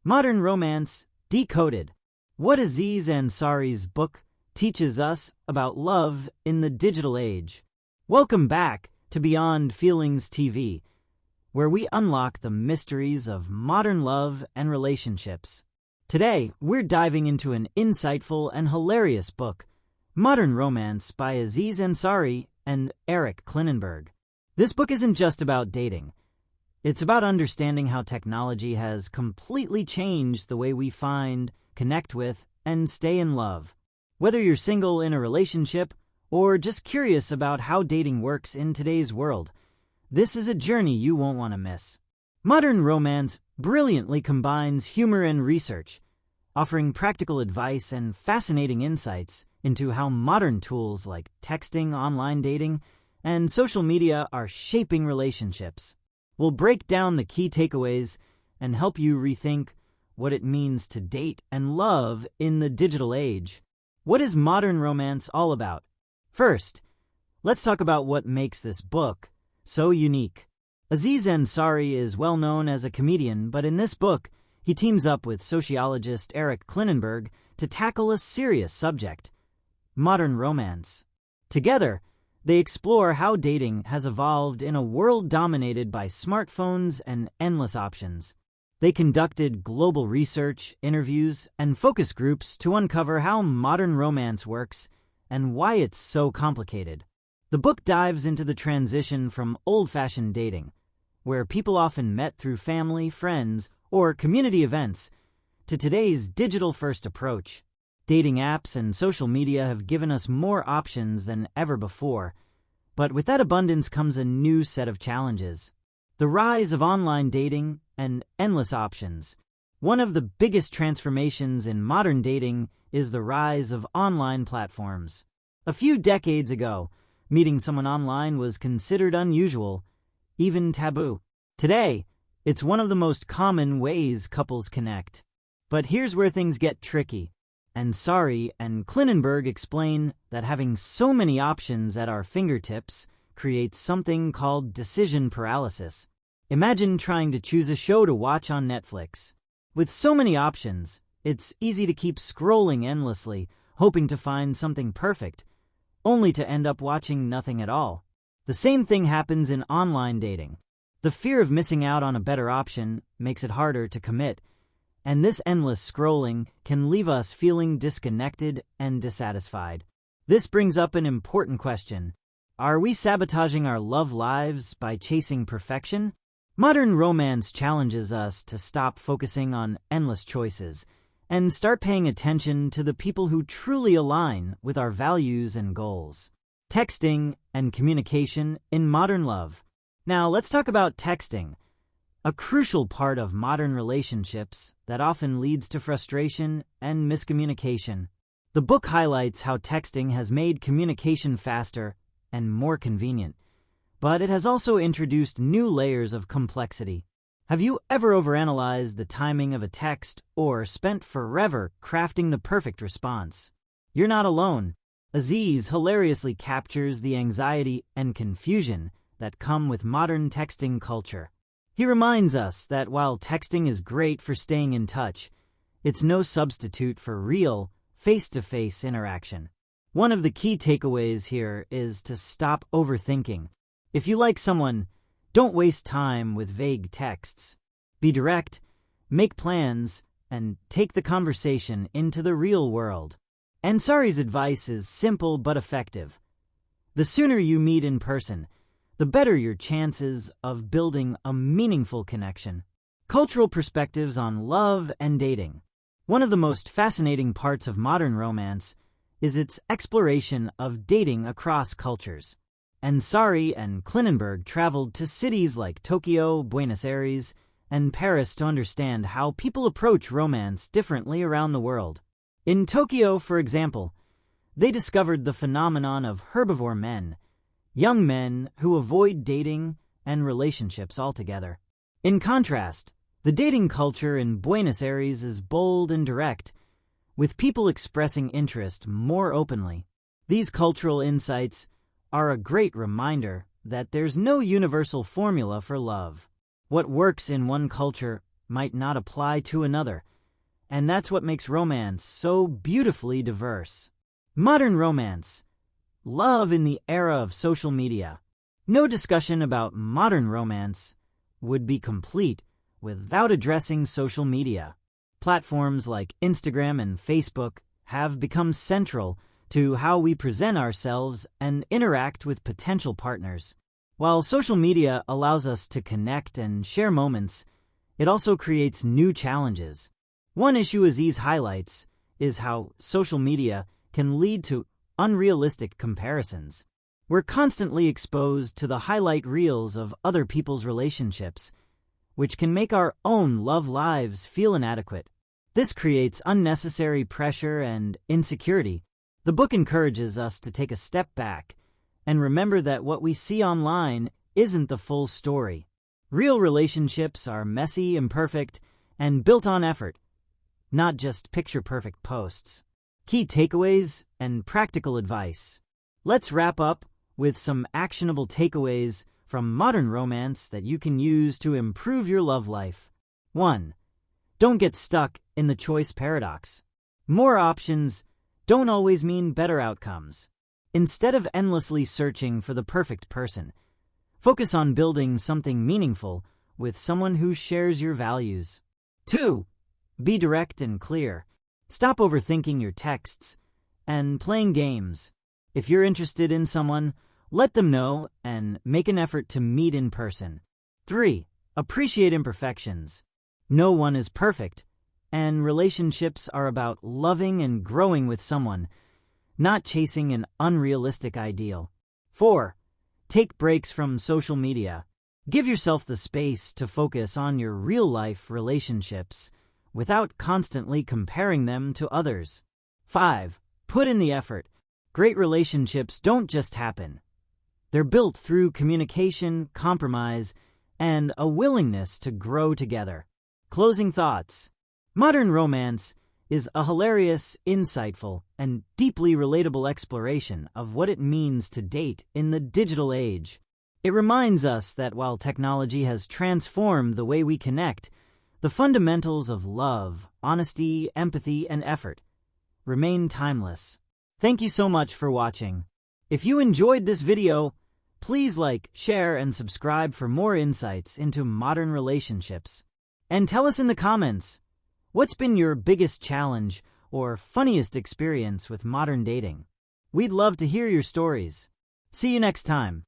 Modern Romance Decoded. What Aziz Ansari's book teaches us about love in the digital age. Welcome back to Beyond Feelings TV, where we unlock the mysteries of modern love and relationships. Today, we're diving into an insightful and hilarious book, Modern Romance by Aziz Ansari and Klinenberg. This book isn't just about dating. It's about understanding how technology has completely changed the way we find, connect with, and stay in love. Whether you're single in a relationship or just curious about how dating works in today's world, this is a journey you won't want to miss. Modern Romance brilliantly combines humor and research, offering practical advice and fascinating insights into how modern tools like texting, online dating, and social media are shaping relationships. We'll break down the key takeaways and help you rethink what it means to date and love in the digital age. What is Modern Romance all about? First, let's talk about what makes this book so unique. Aziz Ansari is well known as a comedian, but in this book, he teams up with sociologist Klinenberg to tackle a serious subject: modern romance. Together, they explore how dating has evolved in a world dominated by smartphones and endless options. They conducted global research, interviews, and focus groups to uncover how modern romance works and why it's so complicated. The book dives into the transition from old-fashioned dating, where people often met through family, friends, or community events, to today's digital-first approach. Dating apps and social media have given us more options than ever before, but with that abundance comes a new set of challenges. The rise of online dating and endless options. One of the biggest transformations in modern dating is the rise of online platforms. A few decades ago, meeting someone online was considered unusual, even taboo. Today, it's one of the most common ways couples connect. But here's where things get tricky. Ansari and Klinenberg explain that having so many options at our fingertips creates something called decision paralysis. Imagine trying to choose a show to watch on Netflix. With so many options, it's easy to keep scrolling endlessly, hoping to find something perfect, only to end up watching nothing at all. The same thing happens in online dating. The fear of missing out on a better option makes it harder to commit, and this endless scrolling can leave us feeling disconnected and dissatisfied. This brings up an important question. Are we sabotaging our love lives by chasing perfection? Modern romance challenges us to stop focusing on endless choices and start paying attention to the people who truly align with our values and goals. Texting and communication in modern love. Now, let's talk about texting, a crucial part of modern relationships that often leads to frustration and miscommunication. The book highlights how texting has made communication faster and more convenient, but it has also introduced new layers of complexity. Have you ever overanalyzed the timing of a text or spent forever crafting the perfect response? You're not alone. Aziz hilariously captures the anxiety and confusion that come with modern texting culture. He reminds us that while texting is great for staying in touch, it's no substitute for real, face-to-face interaction. One of the key takeaways here is to stop overthinking. If you like someone, don't waste time with vague texts. Be direct, make plans, and take the conversation into the real world. Ansari's advice is simple but effective. The sooner you meet in person, the better your chances of building a meaningful connection. Cultural perspectives on love and dating. One of the most fascinating parts of modern romance is its exploration of dating across cultures. Ansari and Klinenberg traveled to cities like Tokyo, Buenos Aires, and Paris to understand how people approach romance differently around the world. In Tokyo, for example, they discovered the phenomenon of herbivore men, young men who avoid dating and relationships altogether. In contrast, the dating culture in Buenos Aires is bold and direct, with people expressing interest more openly. These cultural insights are a great reminder that there's no universal formula for love. What works in one culture might not apply to another, and that's what makes romance so beautifully diverse. Modern romance. Love in the era of social media. No discussion about modern romance would be complete without addressing social media. Platforms like Instagram and Facebook have become central to how we present ourselves and interact with potential partners. While social media allows us to connect and share moments, it also creates new challenges. One issue Aziz highlights is how social media can lead to unrealistic comparisons. We're constantly exposed to the highlight reels of other people's relationships, which can make our own love lives feel inadequate. This creates unnecessary pressure and insecurity. The book encourages us to take a step back and remember that what we see online isn't the full story. Real relationships are messy, imperfect, and built on effort, not just picture-perfect posts. Key takeaways and practical advice. Let's wrap up with some actionable takeaways from modern romance that you can use to improve your love life. 1. Don't get stuck in the choice paradox. More options don't always mean better outcomes. Instead of endlessly searching for the perfect person, focus on building something meaningful with someone who shares your values. 2. Be direct and clear. Stop overthinking your texts and playing games. If you're interested in someone, let them know and make an effort to meet in person. 3. Appreciate imperfections. No one is perfect, and relationships are about loving and growing with someone, not chasing an unrealistic ideal. 4. Take breaks from social media. Give yourself the space to focus on your real-life relationships without constantly comparing them to others. 5. Put in the effort. Great relationships don't just happen. They're built through communication, compromise, and a willingness to grow together. Closing thoughts. Modern romance is a hilarious, insightful, and deeply relatable exploration of what it means to date in the digital age. It reminds us that while technology has transformed the way we connect, the fundamentals of love, honesty, empathy, and effort remain timeless. Thank you so much for watching. If you enjoyed this video, please like, share, and subscribe for more insights into modern relationships. And tell us in the comments, what's been your biggest challenge or funniest experience with modern dating? We'd love to hear your stories. See you next time.